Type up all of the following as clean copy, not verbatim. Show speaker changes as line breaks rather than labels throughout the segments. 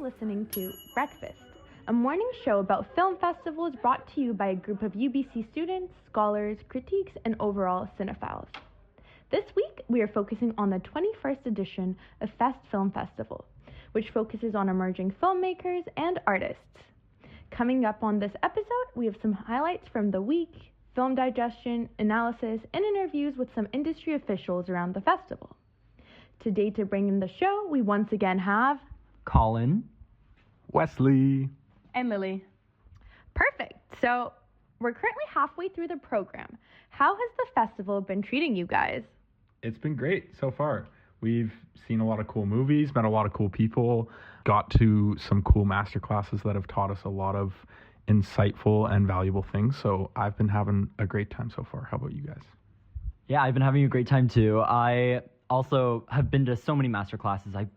listening to BreakFEST, a morning show about film festivals brought to you by a group of UBC students, scholars, critiques, and overall cinephiles. This week, we are focusing on the 21st edition of Fest Film Festival, which focuses on emerging filmmakers and artists. Coming up on this episode, we have some highlights from the week, film digestion, analysis, and interviews with some industry officials around the festival. Today to bring in the show, we once again have
Colin,
Wesley,
and Lily.
Perfect. So we're currently halfway through the program. How has the festival been treating you guys?
It's been great so far. We've seen a lot of cool movies, met a lot of cool people, got to some cool masterclasses that have taught us a lot of insightful and valuable things. So I've been having a great time so far. How about you guys?
Yeah, I've been having a great time too. I also have been to so many masterclasses. I've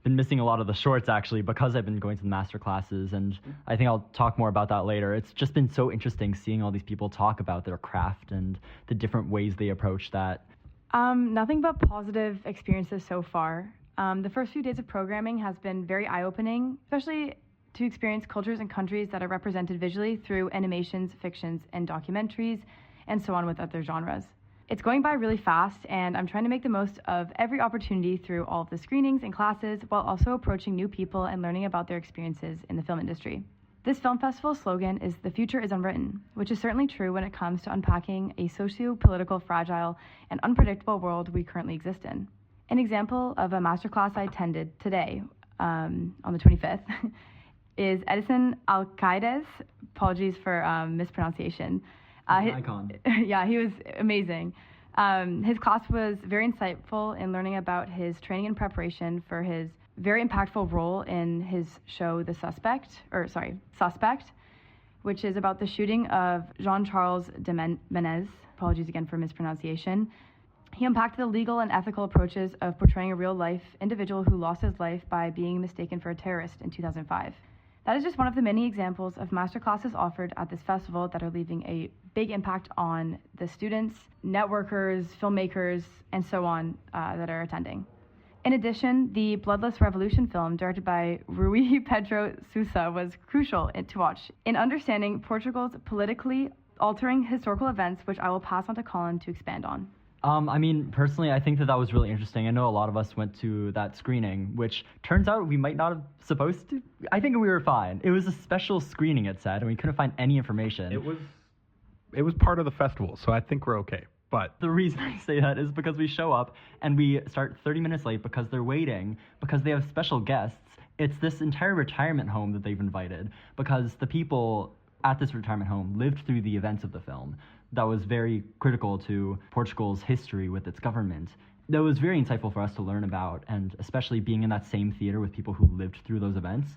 been missing a lot of the shorts actually because I've been going to the masterclasses, and I think I'll talk more about that later. It's just been so interesting seeing all these people talk about their craft and the different ways they approach that.
Nothing but positive experiences so far. The first few days of programming has been very eye-opening, especially to experience cultures and countries that are represented visually through animations, fictions, and documentaries, and so on with other genres. It's going by really fast, and I'm trying to make the most of every opportunity through all of the screenings and classes, while also approaching new people and learning about their experiences in the film industry. This film festival slogan is "The future is unwritten," which is certainly true when it comes to unpacking a socio-political, fragile, and unpredictable world we currently exist in. An example of a masterclass I attended today, on the 25th, is Edison Alcaides. Apologies for mispronunciation.
Icon.
Yeah, he was amazing. His class was very insightful in learning about his training and preparation for his very impactful role in his show Suspect, which is about the shooting of Jean-Charles de Menez. Apologies again for mispronunciation. He unpacked the legal and ethical approaches of portraying a real-life individual who lost his life by being mistaken for a terrorist in 2005. That is just one of the many examples of masterclasses offered at this festival that are leaving a big impact on the students, networkers, filmmakers, and so on that are attending. In addition, the Bloodless Revolution film directed by Rui Pedro Sousa was crucial to watch in understanding Portugal's politically altering historical events, which I will pass on to Colin to expand on.
Personally, I think that was really interesting. I know a lot of us went to that screening, which turns out we might not have supposed to. I think we were fine. It was a special screening, it said, and we couldn't find any information.
It was part of the festival, so I think we're okay. But
the reason I say that is because we show up and we start 30 minutes late because they're waiting, because they have special guests. It's this entire retirement home that they've invited because the people at this retirement home lived through the events of the film. That was very critical to Portugal's history with its government. That was very insightful for us to learn about, and especially being in that same theater with people who lived through those events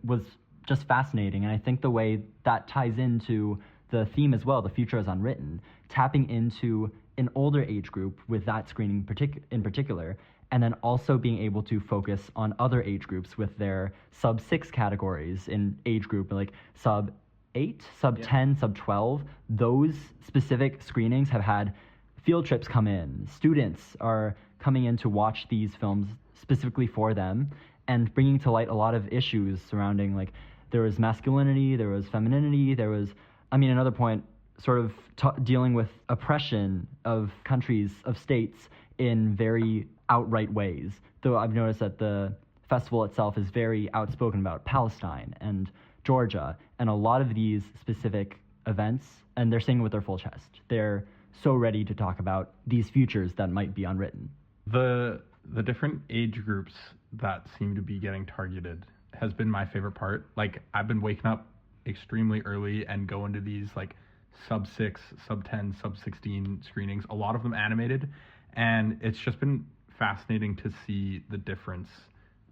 was just fascinating. And I think the way that ties into the theme as well, the future is unwritten, tapping into an older age group with that screening in particular, and then also being able to focus on other age groups with their sub-6 categories in age group, like sub-8, sub-10, sub-12. Those specific screenings have had field trips come in. Students are coming in to watch these films specifically for them and bringing to light a lot of issues surrounding, like, there was masculinity, there was femininity, there was, another point, sort of dealing with oppression of countries, of states in very outright ways. Though I've noticed that the festival itself is very outspoken about Palestine and Georgia and a lot of these specific events, and they're saying it with their full chest. They're so ready to talk about these futures that might be unwritten.
The different age groups that seem to be getting targeted has been my favorite part. Like, I've been waking up extremely early and going to these like sub-6, sub-10, sub-16 screenings, a lot of them animated, and it's just been fascinating to see the difference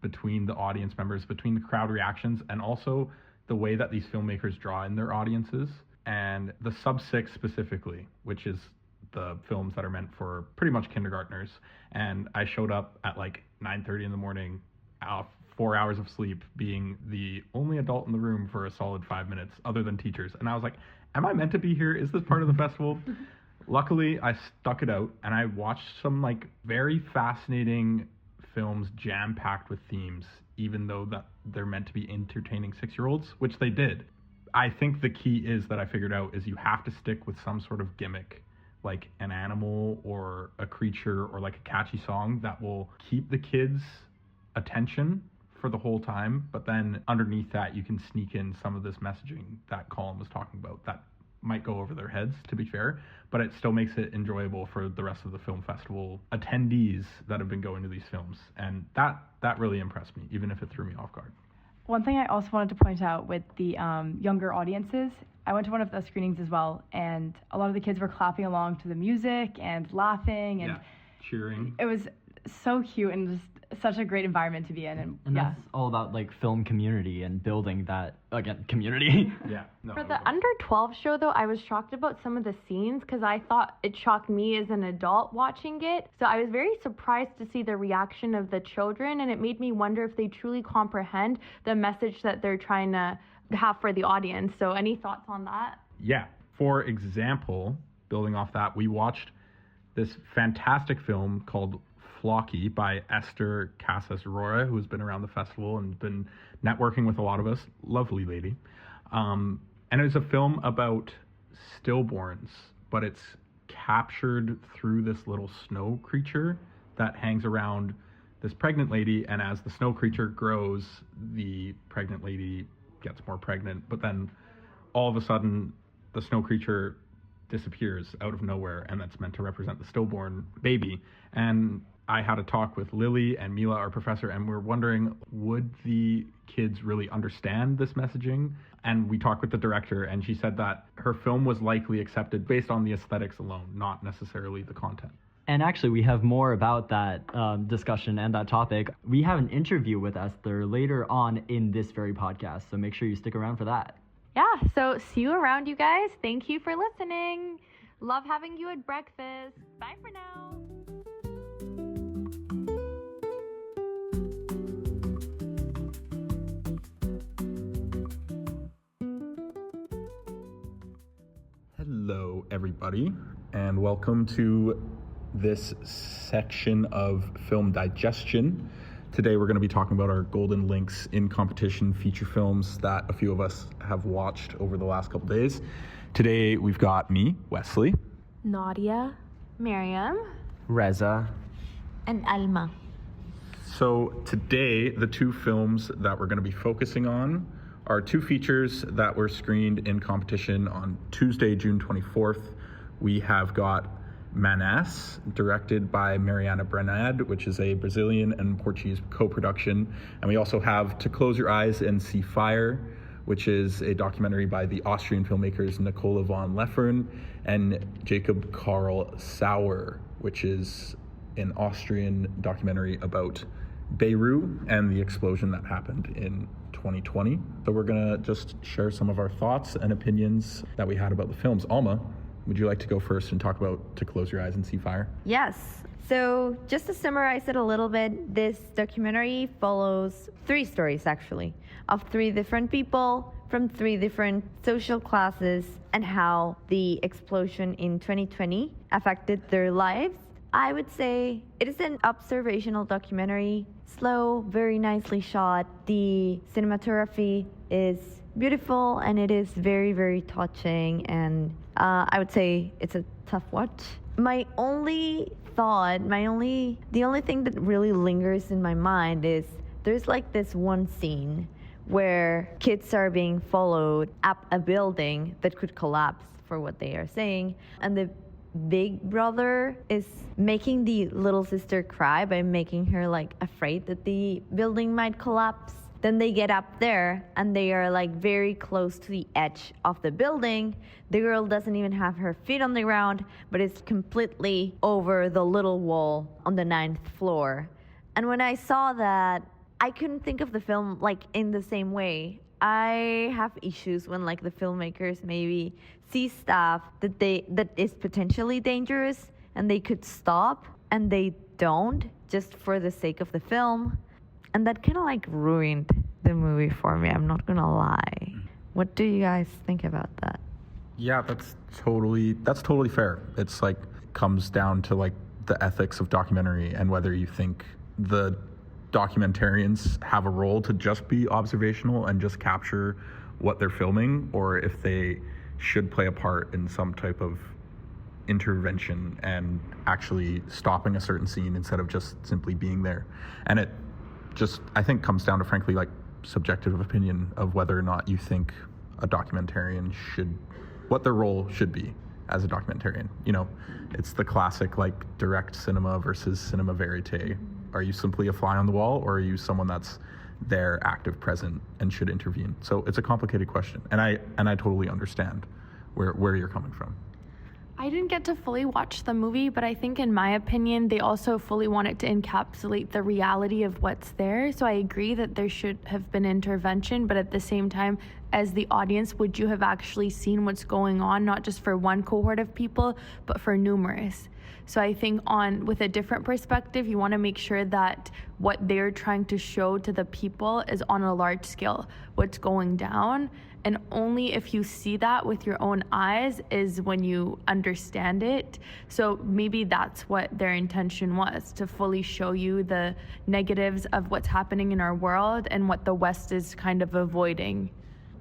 between the audience members, between the crowd reactions, and also the way that these filmmakers draw in their audiences. And the sub-6 specifically, which is the films that are meant for pretty much kindergartners, and I showed up at like 9:30 in the morning, 4 hours of sleep, being the only adult in the room for a solid 5 minutes other than teachers. And I was like, am I meant to be here? Is this part of the festival? Luckily, I stuck it out and I watched some like very fascinating films jam-packed with themes even though that they're meant to be entertaining 6-year-olds, which they did. I think the key is that I figured out is you have to stick with some sort of gimmick, like an animal or a creature or like a catchy song that will keep the kids' attention for the whole time. But then underneath that, you can sneak in some of this messaging that Colin was talking about that might go over their heads, to be fair, but it still makes it enjoyable for the rest of the film festival attendees that have been going to these films. And that really impressed me, even if it threw me off guard.
One thing I also wanted to point out with the younger audiences, I went to one of the screenings as well, and a lot of the kids were clapping along to the music and laughing and
cheering.
It was so cute and just such a great environment to be in. And
that's all about like film community and building that, again, community.
For the under 12 show though, I was shocked about some of the scenes because I thought it shocked me as an adult watching it. So I was very surprised to see the reaction of the children, and it made me wonder if they truly comprehend the message that they're trying to have for the audience. So any thoughts on that?
Yeah. For example, building off that, we watched this fantastic film called Flocky by Esther Casas Roura, who has been around the festival and been networking with a lot of us. Lovely lady. And it's a film about stillborns, but it's captured through this little snow creature that hangs around this pregnant lady. And as the snow creature grows, the pregnant lady gets more pregnant. But then all of a sudden, the snow creature disappears out of nowhere, and that's meant to represent the stillborn baby. And I had a talk with Lily and Mila, our professor, and we're wondering, would the kids really understand this messaging? And we talked with the director, and she said that her film was likely accepted based on the aesthetics alone, not necessarily the content.
And actually, we have more about that discussion and that topic. We have an interview with Esther later on in this very podcast, so make sure you stick around for that.
Yeah, so see you around, you guys. Thank you for listening. Love having you at breakfast. Bye for now.
Hello, everybody, and welcome to this section of Film Digestion. Today we're going to be talking about our Golden Links in competition feature films that a few of us have watched over the last couple days. Today we've got me, Wesley,
Nadia, Miriam,
Reza,
and Alma.
So today the two films that we're going to be focusing on are two features that were screened in competition on Tuesday, June 24th. We have got Manas, directed by Mariana Branad, which is a Brazilian and Portuguese co-production. And we also have To Close Your Eyes and See Fire, which is a documentary by the Austrian filmmakers Nicola von Leffern and Jacob Karl Sauer, which is an Austrian documentary about Beirut and the explosion that happened in 2020. So we're gonna just share some of our thoughts and opinions that we had about the films. Alma, would you like to go first and talk about To Close Your Eyes and See Fire?
Yes. So just to summarize it a little bit, this documentary follows 3 stories actually of 3 different people from 3 different social classes and how the explosion in 2020 affected their lives. I would say it is an observational documentary, slow, very nicely shot. The cinematography is beautiful and it is very, very touching, and I would say it's a tough watch. My only thought, the only thing that really lingers in my mind is there's like this one scene where kids are being followed up a building that could collapse for what they are saying, and the big brother is making the little sister cry by making her like afraid that the building might collapse. Then they get up there and they are like very close to the edge of the building. The girl doesn't even have her feet on the ground, but is completely over the little wall on the 9th floor. And when I saw that, I couldn't think of the film like in the same way. I have issues when like the filmmakers maybe see stuff that is potentially dangerous and they could stop and they don't just for the sake of the film. And that kind of like ruined the movie for me, I'm not gonna lie. What do you guys think about that?
Yeah, that's totally fair. It's like comes down to like the ethics of documentary and whether you think the documentarians have a role to just be observational and just capture what they're filming, or if they should play a part in some type of intervention and actually stopping a certain scene instead of just simply being there. And it just, I think, comes down to, frankly, like subjective opinion of whether or not you think a documentarian should, what their role should be as a documentarian. You know, it's the classic like direct cinema versus cinema verite. Are you simply a fly on the wall, or are you someone that's there, active, present, and should intervene? So it's a complicated question, and I totally understand where you're coming from.
I didn't get to fully watch the movie, but I think, in my opinion, they also fully wanted to encapsulate the reality of what's there. So I agree that there should have been intervention, but at the same time, as the audience, would you have actually seen what's going on, not just for one cohort of people, but for numerous? So I think with a different perspective, you want to make sure that what they're trying to show to the people is on a large scale, what's going down. And only if you see that with your own eyes is when you understand it. So maybe that's what their intention was, to fully show you the negatives of what's happening in our world and what the West is kind of avoiding.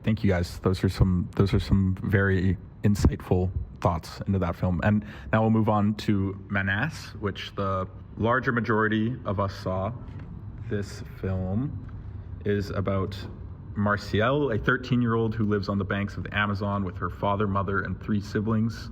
Thank you, guys. Those are some very insightful thoughts into that film. And now we'll move on to Manas, which the larger majority of us saw. This film is about Marcielle, a 13-year-old who lives on the banks of the Amazon with her father, mother, and 3 siblings,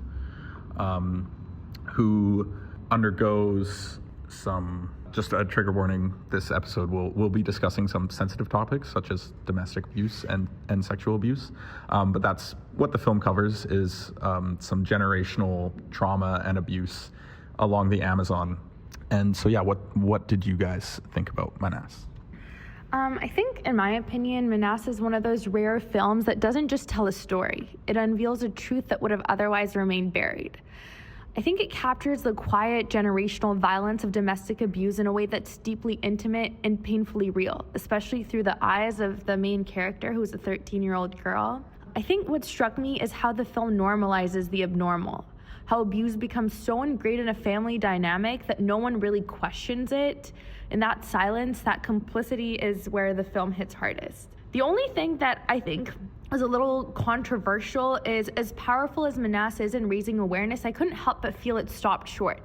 who undergoes some, just a trigger warning, this episode we'll be discussing some sensitive topics such as domestic abuse and sexual abuse. But that's what the film covers, is some generational trauma and abuse along the Amazon. And so, yeah, what did you guys think about Manas?
I think, in my opinion, Manas is one of those rare films that doesn't just tell a story. It unveils a truth that would have otherwise remained buried. I think it captures the quiet generational violence of domestic abuse in a way that's deeply intimate and painfully real, especially through the eyes of the main character, who's a 13-year-old girl. I think what struck me is how the film normalizes the abnormal, how abuse becomes so ingrained in a family dynamic that no one really questions it. And that silence, that complicity is where the film hits hardest. The only thing that I think was a little controversial is, as powerful as Manas is in raising awareness, I couldn't help but feel it stopped short.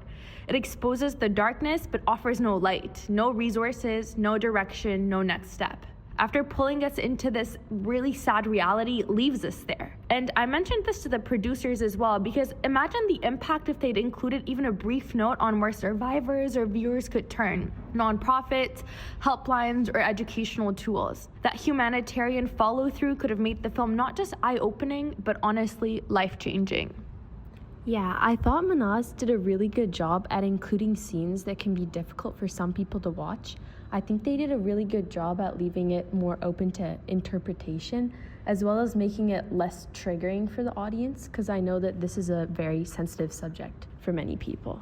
It exposes the darkness but offers no light, no resources, no direction, no next step. After pulling us into this really sad reality, it leaves us there. And I mentioned this to the producers as well, because imagine the impact if they'd included even a brief note on where survivors or viewers could turn, nonprofits, helplines, or educational tools. That humanitarian follow-through could have made the film not just eye-opening, but honestly life-changing.
Yeah, I thought Manas did a really good job at including scenes that can be difficult for some people to watch. I think they did a really good job at leaving it more open to interpretation, as well as making it less triggering for the audience, because I know that this is a very sensitive subject for many people.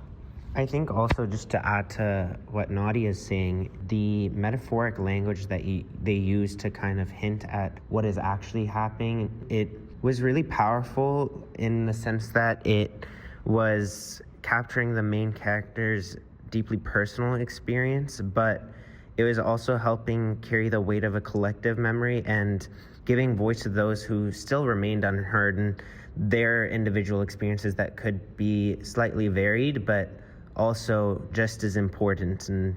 I think also, just to add to what Nadia is saying, the metaphoric language that they use to kind of hint at what is actually happening, it was really powerful in the sense that it was capturing the main character's deeply personal experience, but it was also helping carry the weight of a collective memory and giving voice to those who still remained unheard and their individual experiences that could be slightly varied, but also just as important. And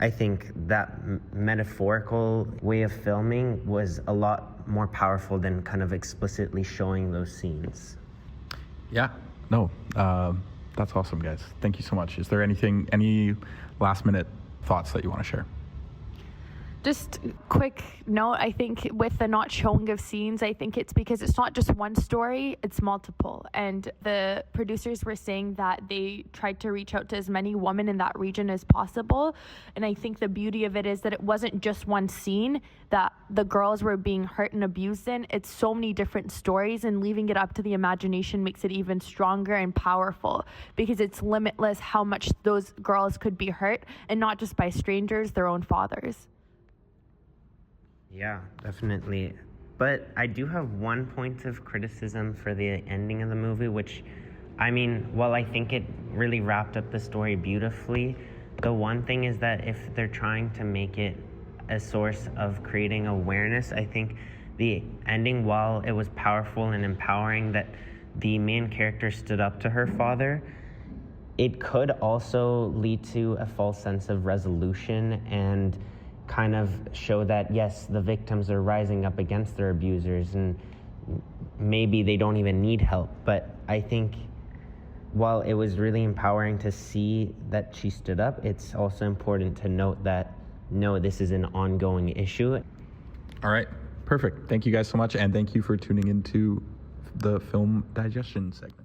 I think that metaphorical way of filming was a lot more powerful than kind of explicitly showing those scenes.
Yeah, no, that's awesome, guys. Thank you so much. Is there any last minute thoughts that you want to share?
Just quick note, I think with the not showing of scenes, I think it's because it's not just one story, it's multiple. And the producers were saying that they tried to reach out to as many women in that region as possible. And I think the beauty of it is that it wasn't just one scene that the girls were being hurt and abused in. It's so many different stories, and leaving it up to the imagination makes it even stronger and powerful, because it's limitless how much those girls could be hurt, and not just by strangers, their own fathers.
Yeah, definitely. But I do have one point of criticism for the ending of the movie, which, I mean, while I think it really wrapped up the story beautifully, The one thing is that if they're trying to make it a source of creating awareness, I think the ending, while it was powerful and empowering that the main character stood up to her father, it could also lead to a false sense of resolution and kind of show that, yes, the victims are rising up against their abusers and maybe they don't even need help. But I think while it was really empowering to see that she stood up, it's also important to note that, no, this is an ongoing issue.
All right, perfect. Thank you guys so much, and thank you for tuning into the film digestion segment.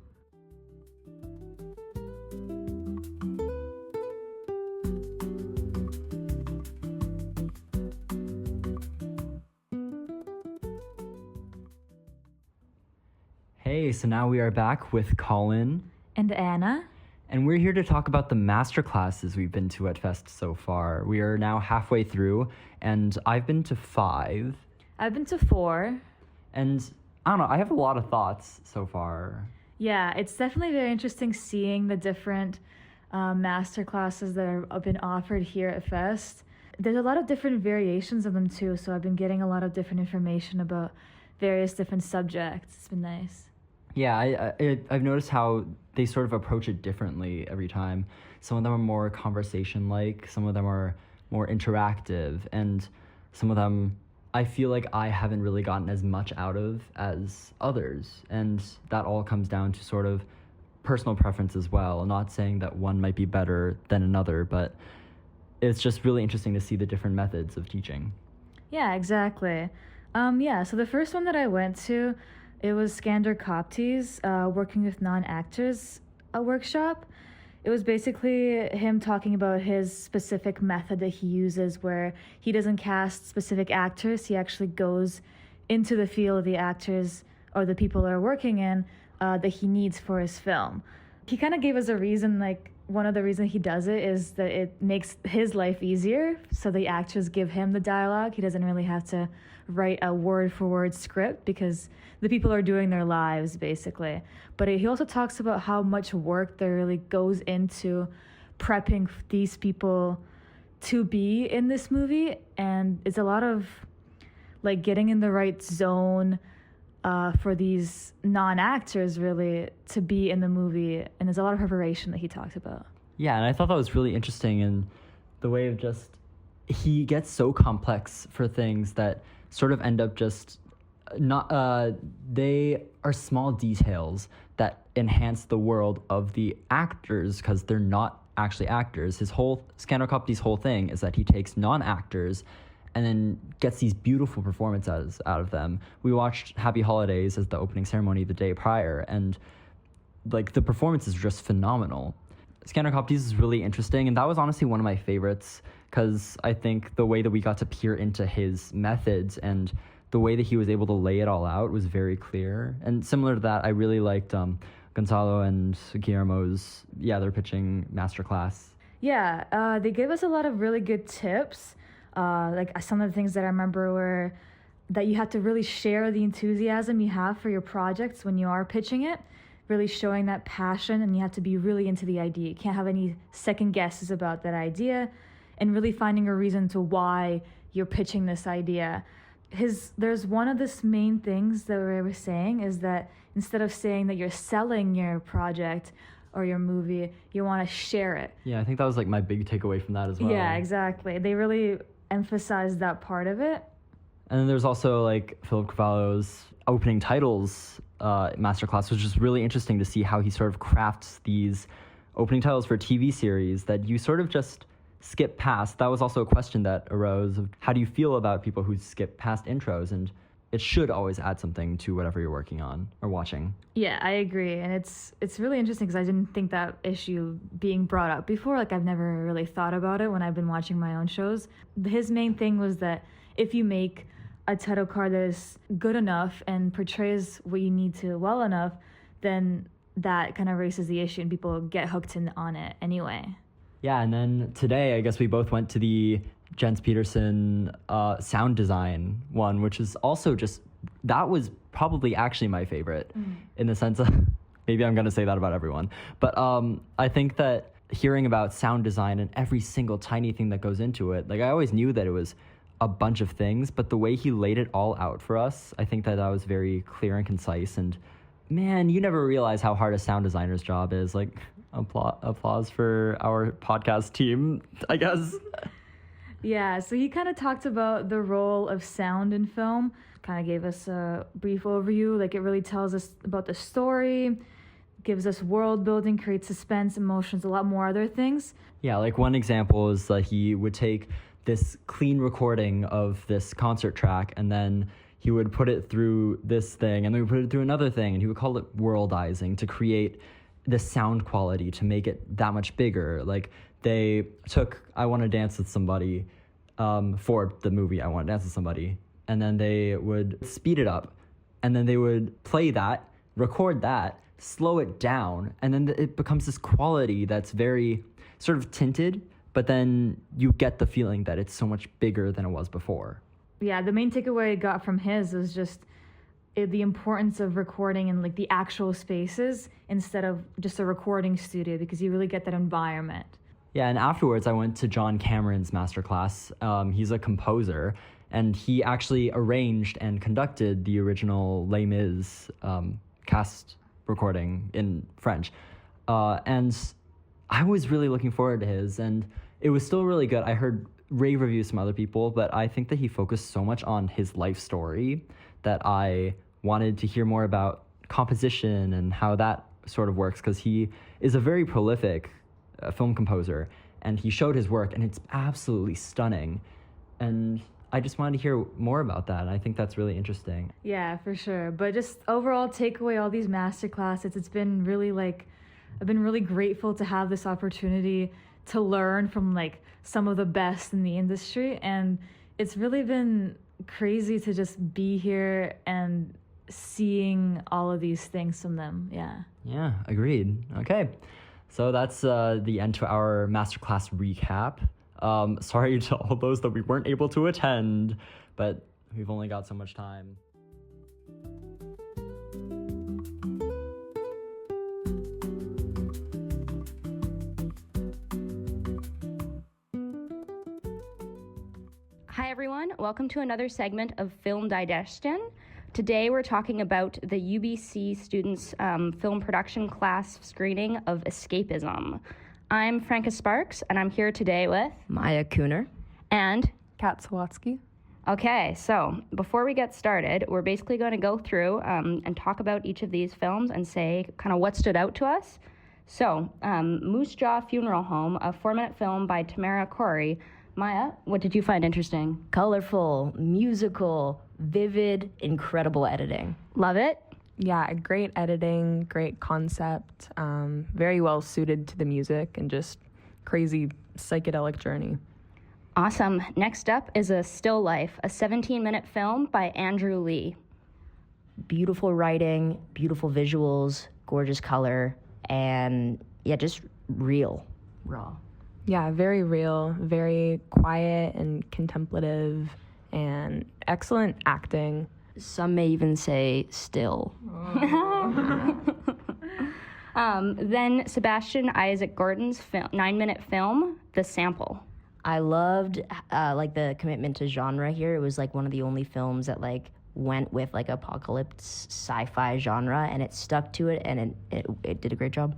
Hey, so now we are back with Colin.
And Anna.
And we're here to talk about the masterclasses we've been to at Fest so far. We are now halfway through, and I've been to 5.
I've been to 4.
And I don't know, I have a lot of thoughts so far.
Yeah, it's definitely very interesting seeing the different masterclasses that have been offered here at Fest. There's a lot of different variations of them too, so I've been getting a lot of different information about various different subjects. It's been nice.
Yeah, I've noticed how they sort of approach it differently every time. Some of them are more conversation-like, some of them are more interactive, and some of them I feel like I haven't really gotten as much out of as others. And that all comes down to sort of personal preference as well. I'm not saying that one might be better than another, but it's just really interesting to see the different methods of teaching.
Yeah, exactly. So the first one that I went to, it was Skander Kopti's Working with Non-Actors workshop. It was basically him talking about his specific method that he uses where he doesn't cast specific actors. He actually goes into the field of the actors or the people that are working in that he needs for his film. He kind of gave us a reason, like one of the reasons he does it is that it makes his life easier. So the actors give him the dialogue. He doesn't really have to write a word-for-word script because the people are doing their lives, basically. But he also talks about how much work there really goes into prepping these people to be in this movie. And it's a lot of, like, getting in the right zone for these non-actors, really, to be in the movie. And there's a lot of preparation that he talks about.
Yeah, and I thought that was really interesting in the way of just, he gets so complex for things that sort of end up just not, they are small details that enhance the world of the actors because they're not actually actors. Skander Kopti's whole thing is that he takes non-actors and then gets these beautiful performances out of them. We watched Happy Holidays as the opening ceremony the day prior, and like the performance is just phenomenal. Skander Kopti's is really interesting, and that was honestly one of my favorites because I think the way that we got to peer into his methods and the way that he was able to lay it all out was very clear. And similar to that, I really liked Gonzalo and Guillermo's, their pitching masterclass.
Yeah, they gave us a lot of really good tips. Like some of the things that I remember were that you have to really share the enthusiasm you have for your projects when you are pitching it, really showing that passion, and you have to be really into the idea. You can't have any second guesses about that idea, and really finding a reason to why you're pitching this idea. There's one of the main things that we were saying is that instead of saying that you're selling your project or your movie, you want to share it.
Yeah, I think that was like my big takeaway from that as well.
Yeah, exactly. They really emphasized that part of it.
And then there's also like Philip Cavallo's opening titles masterclass, which is really interesting to see how he sort of crafts these opening titles for TV series that you sort of just skip past. That was also a question that arose of how do you feel about people who skip past intros, and it should always add something to whatever you're working on or watching.
Yeah, I agree. And it's really interesting because I didn't think that issue being brought up before. Like, I've never really thought about it when I've been watching my own shows. His main thing was that if you make a title card that is good enough and portrays what you need to well enough, then that kind of raises the issue and people get hooked on it anyway.
Yeah, and then today, I guess we both went to the Jens Peterson sound design one, which is also that was probably actually my favorite in the sense of, maybe I'm going to say that about everyone, but I think that hearing about sound design and every single tiny thing that goes into it, like I always knew that it was a bunch of things, but the way he laid it all out for us, I think that was very clear and concise. And man, you never realize how hard a sound designer's job is. Like, applause for our podcast team, I guess.
Yeah, so he kind of talked about the role of sound in film, kind of gave us a brief overview. Like, it really tells us about the story, gives us world building, creates suspense, emotions, a lot more other things.
Yeah, like one example is that he would take this clean recording of this concert track, and then he would put it through this thing, and then he would put it through another thing, and he would call it worldizing to create the sound quality, to make it that much bigger. Like, they took I Want to Dance with Somebody for the movie I Want to Dance with Somebody, and then they would speed it up, and then they would play that, record that, slow it down, and then it becomes this quality that's very sort of tinted, but then you get the feeling that it's so much bigger than it was before.
Yeah, the main takeaway I got from his was just the importance of recording in like the actual spaces instead of just a recording studio, because you really get that environment.
Yeah, and afterwards I went to John Cameron's masterclass. He's a composer, and he actually arranged and conducted the original Les Mis cast recording in French. And I was really looking forward to his, and it was still really good. I heard rave reviews from other people, but I think that he focused so much on his life story that I wanted to hear more about composition and how that sort of works, because he is a very prolific film composer, and he showed his work, and it's absolutely stunning. And I just wanted to hear more about that, and I think that's really interesting.
Yeah, for sure. But just overall takeaway, all these master classes, it's been really like, I've been really grateful to have this opportunity to learn from like some of the best in the industry, and it's really been crazy to just be here and seeing all of these things from them. Yeah,
Agreed. Okay, so that's the end to our masterclass recap. Sorry to all those that we weren't able to attend, but we've only got so much time.
Hi everyone, welcome to another segment of Film Digestion. Today we're talking about the UBC students' film production class screening of Escapism. I'm Franca Sparks, and I'm here today with
Maya Kuhner.
And
Kat Sawatsky.
Okay, so before we get started, we're basically going to go through and talk about each of these films and say kind of what stood out to us. So, Moose Jaw Funeral Home, a 4-minute film by Tamara Corey. Maya, what did you find interesting?
Colorful, musical, vivid, incredible editing.
Love it?
Yeah, great editing, great concept, very well suited to the music, and just crazy psychedelic journey.
Awesome. Next up is A Still Life, a 17-minute film by Andrew Lee.
Beautiful writing, beautiful visuals, gorgeous color, and yeah, just real, raw.
Yeah, very real, very quiet and contemplative, and excellent acting.
Some may even say still.
Then Sebastian Isaac Gordon's 9-minute film, The Sample.
I loved like the commitment to genre here. It was like one of the only films that like went with like apocalypse sci-fi genre, and it stuck to it, and it did a great job.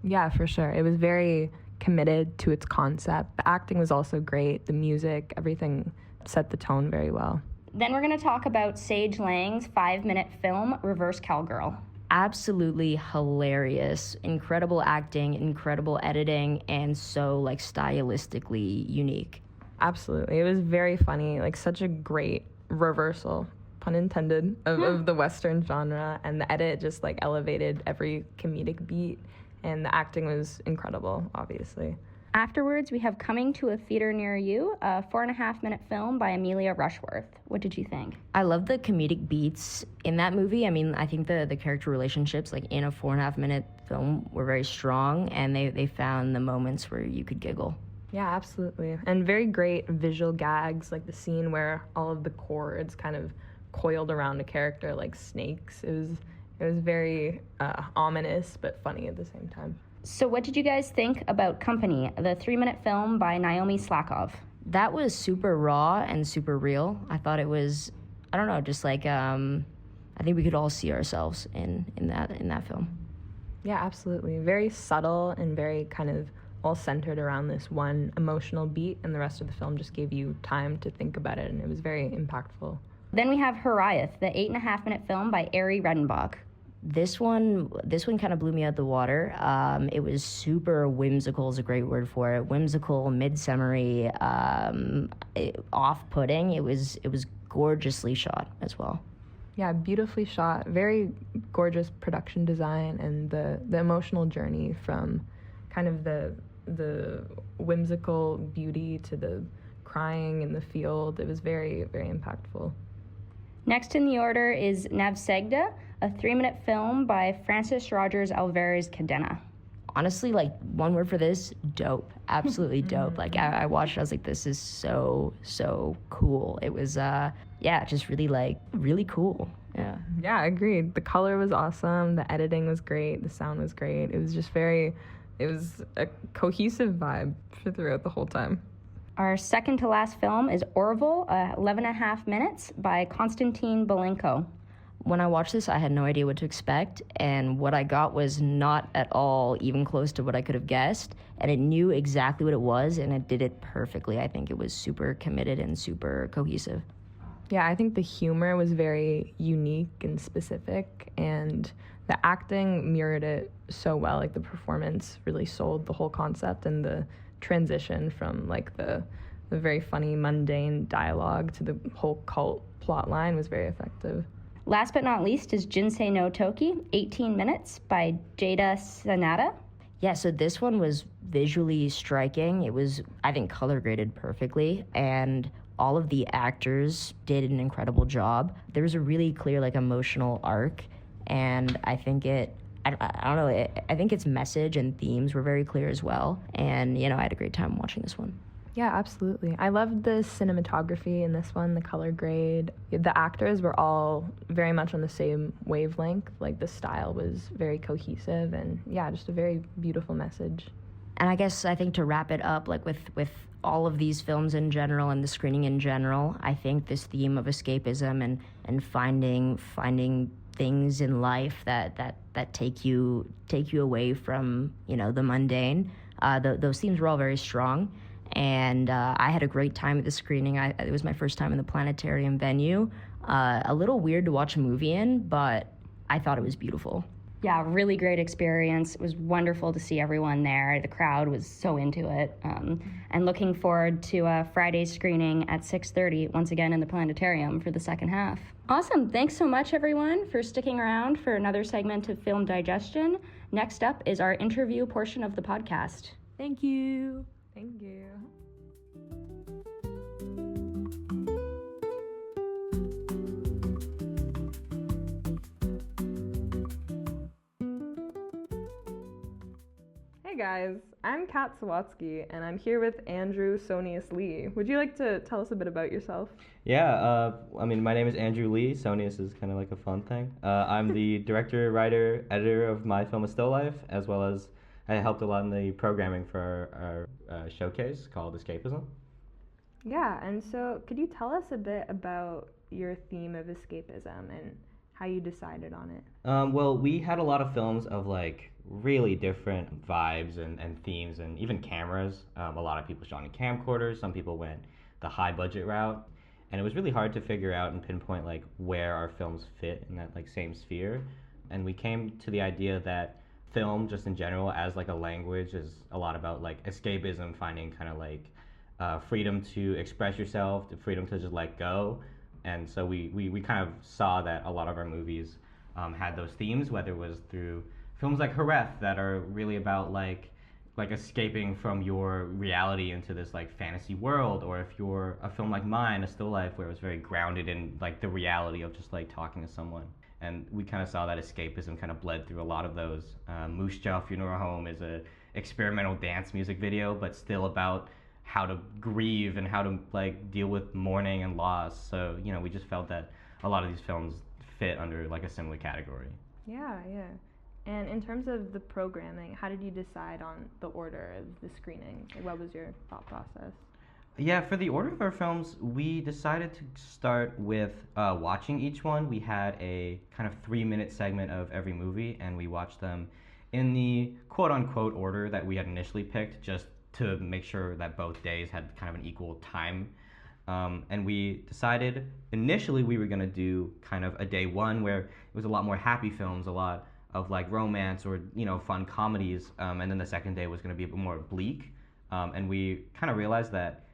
Yeah, for sure. It was very committed to its concept. The acting was also great. The music, everything set the tone very well.
Then we're going to talk about Sage Lang's 5-minute film, Reverse Cowgirl.
Absolutely hilarious. Incredible acting, incredible editing, and so like stylistically unique.
Absolutely. It was very funny, like such a great reversal, pun intended, of the Western genre, and the edit just like elevated every comedic beat, and the acting was incredible, obviously.
Afterwards, we have Coming to a Theater Near You, a 4.5-minute film by Amelia Rushworth. What did you think?
I love the comedic beats in that movie. I mean, I think the character relationships, like in a 4.5-minute film, were very strong, and they found the moments where you could giggle.
Yeah, absolutely. And very great visual gags, like the scene where all of the cords kind of coiled around a character like snakes. It was very ominous but funny at the same time.
So what did you guys think about Company, the 3-minute film by Naomi Slakov?
That was super raw and super real. I thought it was, I don't know, just like I think we could all see ourselves in that film.
Yeah, absolutely. Very subtle and very kind of all centered around this one emotional beat, and the rest of the film just gave you time to think about it, and it was very impactful.
Then we have Horiath, the 8.5-minute film by Ari Redenbach.
This one kind of blew me out the water. It was super whimsical is a great word for it. Whimsical, midsummery, off-putting. It was gorgeously shot as well.
Yeah, beautifully shot, very gorgeous production design, and the emotional journey from kind of the whimsical beauty to the crying in the field. It was very, very impactful.
Next in the order is Navsegda, a 3-minute film by Francis Rogers Alvarez Cadena.
Honestly, like, one word for this, dope. Absolutely dope. Like, I watched it, I was like, this is so cool. It was, just really cool. Yeah.
Yeah, agreed. The color was awesome. The editing was great. The sound was great. It was just it was a cohesive vibe throughout the whole time.
Our second to last film is Orville, 11.5 minutes by Konstantin Belenko.
When I watched this, I had no idea what to expect, and what I got was not at all even close to what I could have guessed, and it knew exactly what it was, and it did it perfectly. I think it was super committed and super cohesive.
Yeah, I think the humor was very unique and specific, and the acting mirrored it so well. Like, the performance really sold the whole concept, and the transition from like the very funny mundane dialogue to the whole cult plot line was very effective.
Last but not least is Jinsei no Toki, 18 minutes by Jada Sanada.
Yeah, so this one was visually striking. It was, I think, color graded perfectly, and all of the actors did an incredible job. There was a really clear like emotional arc, and I think I don't know, I think its message and themes were very clear as well. And, I had a great time watching this one.
Yeah, absolutely. I loved the cinematography in this one, the color grade. The actors were all very much on the same wavelength. Like, the style was very cohesive, and yeah, just a very beautiful message.
And I think to wrap it up, like with all of these films in general and the screening in general, I think this theme of escapism and finding things in life that take you away from the mundane. Those themes were all very strong, and I had a great time at the screening. It was my first time in the planetarium venue. A little weird to watch a movie in, but I thought it was beautiful.
Yeah, really great experience. It was wonderful to see everyone there. The crowd was so into it. And looking forward to Friday's screening at 6:30, once again in the planetarium for the second half. Awesome. Thanks so much, everyone, for sticking around for another segment of Film Digestion. Next up is our interview portion of the podcast.
Thank you.
Thank you. Hey guys, I'm Kat Sawatsky, and I'm here with Andrew Sonius Lee. Would you like to tell us a bit about yourself?
Yeah, my name is Andrew Lee. Sonius is kind of like a fun thing. I'm the director, writer, editor of My Film is Still Life, as well as I helped a lot in the programming for our showcase called Escapism.
Yeah, and so could you tell us a bit about your theme of escapism and how you decided on it?
Well, we had a lot of films of like really different vibes and themes and even cameras. A lot of people shot in camcorders. Some people went the high budget route, and it was really hard to figure out and pinpoint like where our films fit in that like same sphere. And we came to the idea that film just in general as like a language is a lot about like escapism, finding kind of like freedom to express yourself, the freedom to just let go. And so we kind of saw that a lot of our movies had those themes, whether it was through films like Horiath that are really about like escaping from your reality into this like fantasy world, or if you're a film like mine, A Still Life, where it was very grounded in like the reality of just like talking to someone. And we kind of saw that escapism kind of bled through a lot of those. Moose Jaw Funeral Home is a experimental dance music video, but still about how to grieve and how to like deal with mourning and loss. So we just felt that a lot of these films fit under like a similar category.
Yeah.
And in terms of the programming, how did you decide on the order of the screening? Like, what was your thought process?
Yeah, for the order of our films, we decided to start with watching each one. We had a kind of 3-minute segment of every movie, and we watched them in the quote-unquote order that we had initially picked, just to make sure that both days had kind of an equal time. And we decided initially we were going to do kind of a day one where it was a lot more happy films, a lot of like romance or, you know, fun comedies. And then the second day was going to be a bit more bleak. And we kind of realized that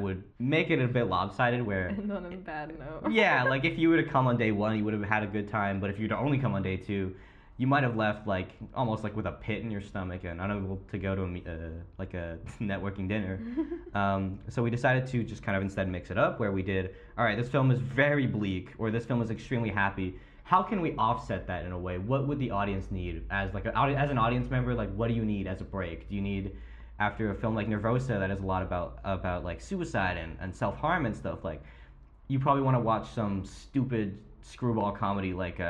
would make it a bit lopsided where...
And on a bad note.
Yeah, like if you were to come on day one, you would have had a good time. But if you were to only come on day two, you might have left like almost like with a pit in your stomach and unable to go to a networking dinner. So we decided to just kind of instead mix it up where we did, all right, this film is very bleak or this film is extremely happy. How can we offset that in a way? What would the audience need as like as an audience member? Like, what do you need as a break? Do you need, after a film like Nervosa that is a lot about like suicide and self-harm and stuff, like you probably want to watch some stupid screwball comedy like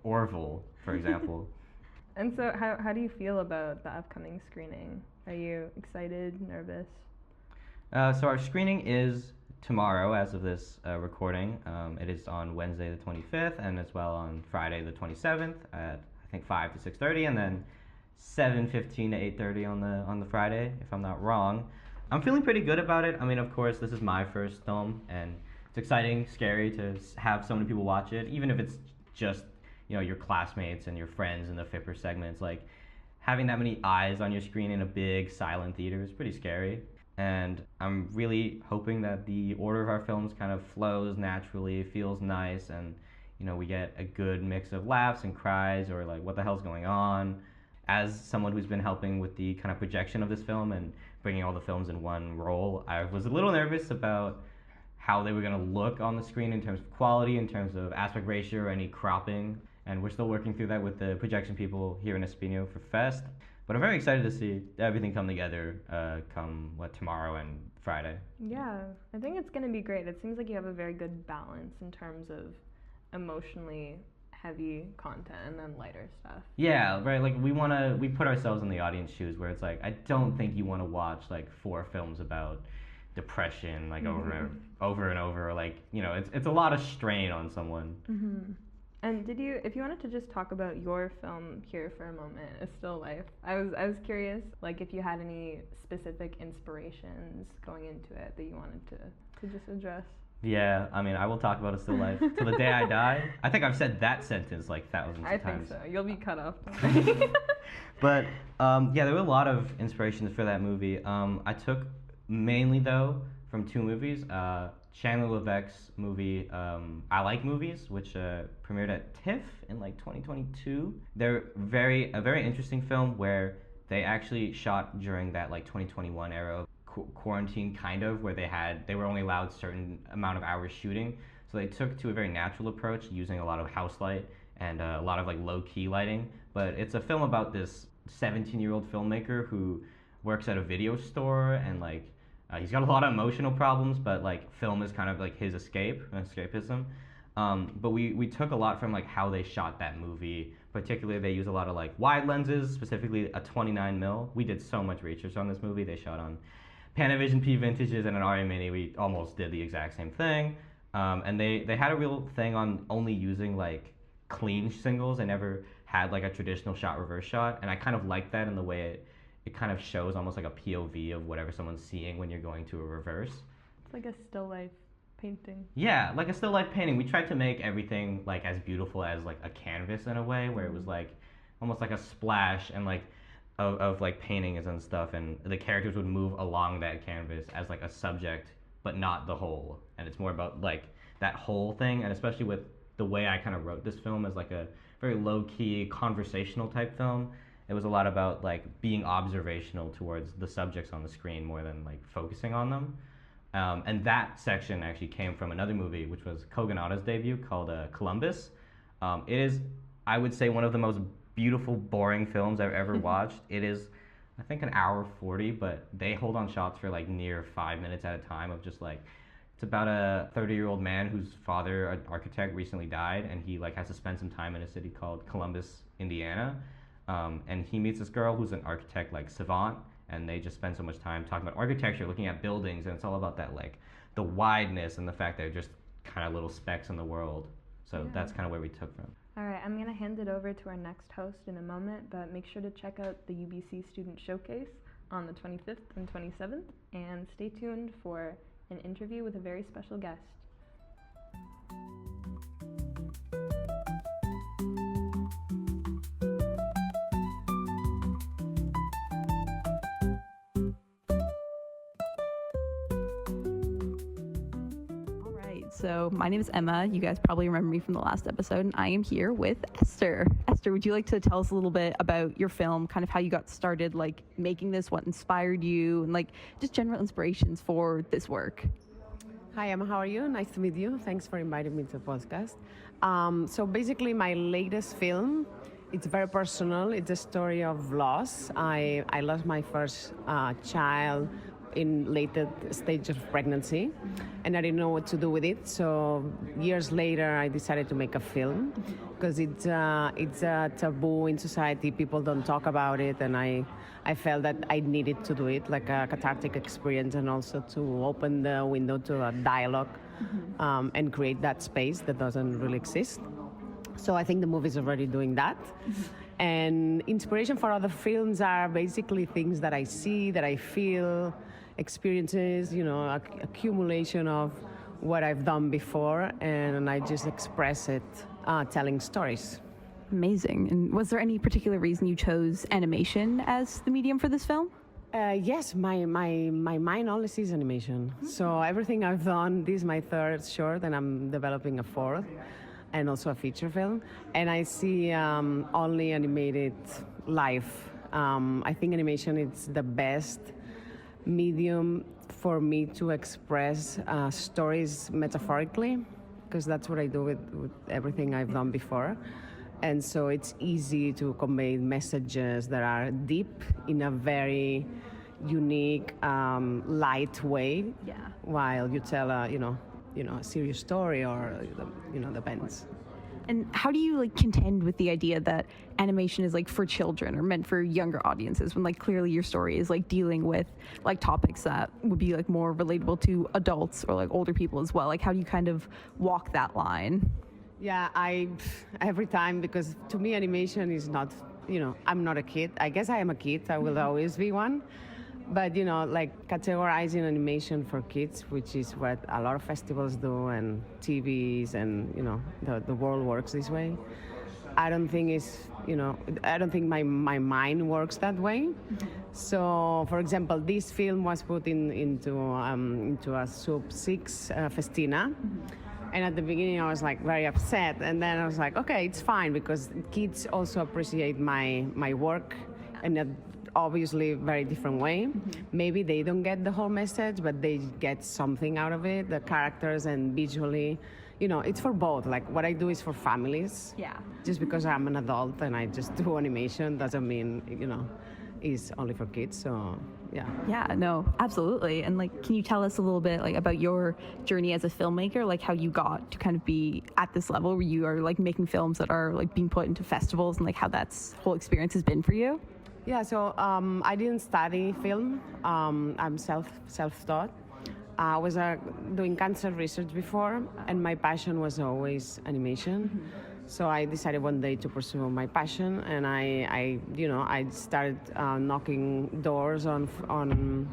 Orville, for example.
And so how do you feel about the upcoming screening? Are you excited, nervous?
So our screening is tomorrow as of this recording. It is on Wednesday the 25th and as well on Friday the 27th at I think 5 to 6:30 and then 7:15 to 8:30 on the Friday, if I'm not wrong. I'm feeling pretty good about it. I mean, of course, this is my first film and it's exciting, scary to have so many people watch it, even if it's just, you know, your classmates and your friends in the Fipper segments. Like having that many eyes on your screen in a big silent theater is pretty scary. And I'm really hoping that the order of our films kind of flows naturally, feels nice, and, you know, we get a good mix of laughs and cries or like what the hell's going on. As someone who's been helping with the kind of projection of this film and bringing all the films in one roll, I was a little nervous about how they were going to look on the screen in terms of quality, in terms of aspect ratio or any cropping. And we're still working through that with the projection people here in Espino for Fest. But I'm very excited to see everything come together tomorrow and Friday.
Yeah, I think it's going to be great. It seems like you have a very good balance in terms of emotionally heavy content and then lighter stuff.
Yeah, right. Like we put ourselves in the audience shoes where it's like, I don't think you want to watch like 4 films about depression like over and over, or like, you know, it's a lot of strain on someone.
Mm-hmm. And if you wanted to just talk about your film here for a moment, A Still Life, I was curious, like if you had any specific inspirations going into it that you wanted to just address.
Yeah, I mean, I will talk about A Still Life till the day I die. I think I've said that sentence like thousands of times.
I think so. You'll be cut off.
But yeah, there were a lot of inspirations for that movie. I took mainly though from 2 movies. Chandler Levesque's movie, I Like Movies, which premiered at TIFF in like 2022. They're a very interesting film where they actually shot during that like 2021 era of quarantine kind of, where they were only allowed certain amount of hours shooting. So they took to a very natural approach using a lot of house light and a lot of like low key lighting. But it's a film about this 17-year-old filmmaker who works at a video store and like he's got a lot of emotional problems, but like film is kind of like his escapism. But we took a lot from like how they shot that movie. Particularly, they use a lot of like wide lenses, specifically a 29mm. We did so much research on this movie. They shot on Panavision P vintages and an RE Mini. We almost did the exact same thing. And they had a real thing on only using like clean singles. They never had like a traditional shot reverse shot, and I kind of like that in the way it kind of shows almost like a POV of whatever someone's seeing when you're going to a reverse.
It's like a still life painting.
Yeah, like a still life painting. We tried to make everything like as beautiful as like a canvas in a way, where it was like almost like a splash and like of like paintings and stuff, and the characters would move along that canvas as like a subject, but not the whole. And it's more about like that whole thing, and especially with the way I kind of wrote this film as like a very low-key conversational type film. It was a lot about like being observational towards the subjects on the screen more than like focusing on them. And that section actually came from another movie, which was Kogonada's debut, called Columbus. It is, I would say, one of the most beautiful, boring films I've ever watched. It is, I think, an hour 40, but they hold on shots for like near 5 minutes at a time of just like It's about a 30-year-old man whose father, an architect, recently died, and he like has to spend some time in a city called Columbus, Indiana. And he meets this girl who's an architect, like savant, and they just spend so much time talking about architecture, looking at buildings, and it's all about that like the wideness and the fact that they're just kind of little specks in the world. So that's kind of where we took from.
All right, I'm going to hand it over to our next host in a moment, but make sure to check out the UBC Student Showcase on the 25th and 27th, and stay tuned for an interview with a very special guest.
So my name is Emma. You guys probably remember me from the last episode, and I am here with Esther. Esther, would you like to tell us a little bit about your film, kind of how you got started, like making this, what inspired you, and like just general inspirations for this work?
Hi, Emma. How are you? Nice to meet you. Thanks for inviting me to the podcast. So basically, my latest film, it's very personal. It's a story of loss. I lost my first child in later stage of pregnancy, and I didn't know what to do with it. So years later, I decided to make a film because it's a taboo in society. People don't talk about it, and I felt that I needed to do it, like a cathartic experience, and also to open the window to a dialogue and create that space that doesn't really exist. So I think the movie is already doing that. And inspiration for other films are basically things that I see, that I feel, experiences, accumulation of what I've done before, and I just express it telling stories.
Amazing. And was there any particular reason you chose animation as the medium for this film?
Yes, my mind only sees animation. So everything I've done, this is my third short, and I'm developing a fourth, and also a feature film. And I see only animated life. I think animation is the best medium for me to express stories metaphorically, because that's what I do with everything I've done before. And so it's easy to convey messages that are deep in a very unique, light way, while you tell a serious story, or depends.
And how do you contend with the idea that animation is for children or meant for younger audiences, when clearly your story is dealing with topics that would be more relatable to adults or older people as well? How do you kind of walk that line?
Yeah, every time, because to me animation is not, I'm not a kid. I guess I am a kid. I will always be one. But, categorizing animation for kids, which is what a lot of festivals do, and TVs, and, the world works this way. I don't think my mind works that way. So, for example, this film was put into a Sub 6 Festina. And at the beginning, I was very upset. And then I was like, okay, it's fine, because kids also appreciate my work in a obviously very different way. Maybe they don't get the whole message, but they get something out of it, the characters, and visually, it's for both. What I do is for families.
Yeah.
Just because I'm an adult and I just do animation doesn't mean, it's only for kids. So, yeah.
Yeah, no, absolutely. And can you tell us a little bit about your journey as a filmmaker, how you got to kind of be at this level where you are making films that are being put into festivals, and how that whole experience has been for you?
Yeah, so I didn't study film. I'm self-taught. I was doing cancer research before, and my passion was always animation. So I decided one day to pursue my passion, and I started knocking doors on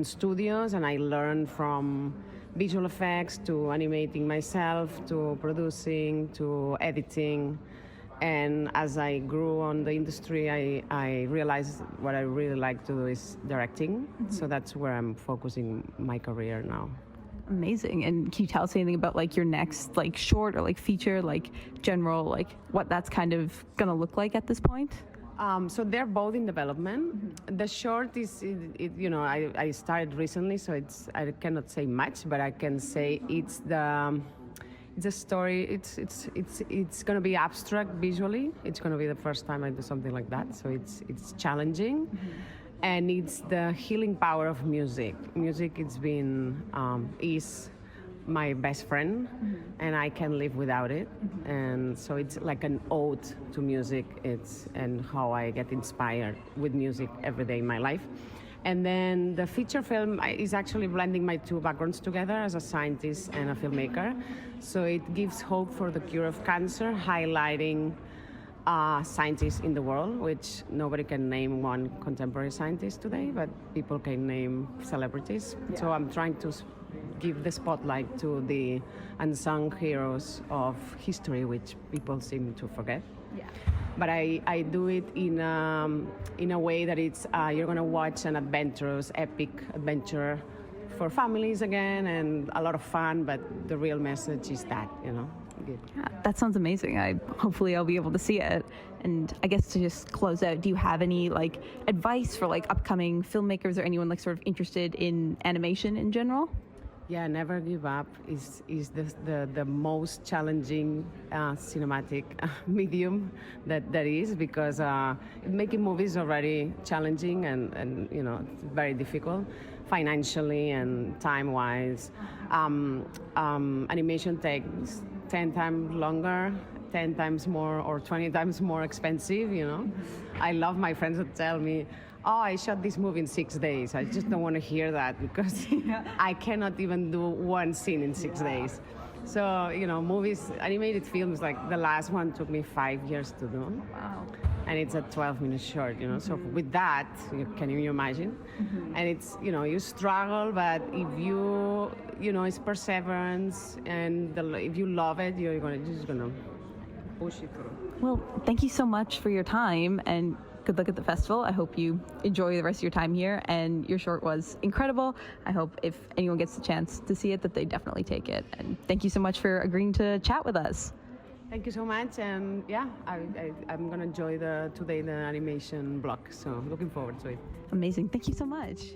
studios, and I learned from visual effects to animating myself to producing to editing. And as I grew on the industry, I realized what I really like to do is directing. So that's where I'm focusing my career now.
Amazing. And can you tell us anything about your next short or feature, general, what that's kind of gonna look like at this point?
So they're both in development. The short is, I started recently, so I cannot say much, but I can say it's a story. It's going to be abstract visually. It's going to be the first time I do something like that. So it's challenging, and it's the healing power of music. Music, it's been is my best friend, and I can't live without it. And so it's like an ode to music. And how I get inspired with music every day in my life. And then the feature film is actually blending my two backgrounds together as a scientist and a filmmaker. So it gives hope for the cure of cancer, highlighting scientists in the world, which nobody can name one contemporary scientist today, but people can name celebrities. Yeah. So I'm trying to give the spotlight to the unsung heroes of history, which people seem to forget. Yeah. But I do it in a way that it's you're gonna watch an adventurous, epic adventure for families again, and a lot of fun. But the real message is that,
Yeah, that sounds amazing. Hopefully I'll be able to see it. And I guess to just close out, do you have any advice for upcoming filmmakers or anyone sort of interested in animation in general?
Yeah, never give up is the most challenging cinematic medium that is, because making movies is already challenging and it's very difficult financially and time-wise. Animation takes 10 times longer, 10 times more, or 20 times more expensive, I love my friends that tell me, oh, I shot this movie in 6 days. I just don't want to hear that, because I cannot even do one scene in 6 days. So, movies, animated films, the last one took me 5 years to do. Wow. And it's a 12-minute short, So with that, can you imagine? And it's, you struggle, but if you, it's perseverance, and if you love it, you're just gonna push it through.
Well, thank you so much for your time, and good luck at the festival. I hope you enjoy the rest of your time here, and your short was incredible. I hope if anyone gets the chance to see it, that they definitely take it. And thank you so much for agreeing to chat with us.
Thank you so much, and yeah, I'm gonna enjoy the animation block, so looking forward to it.
Amazing. Thank you so much.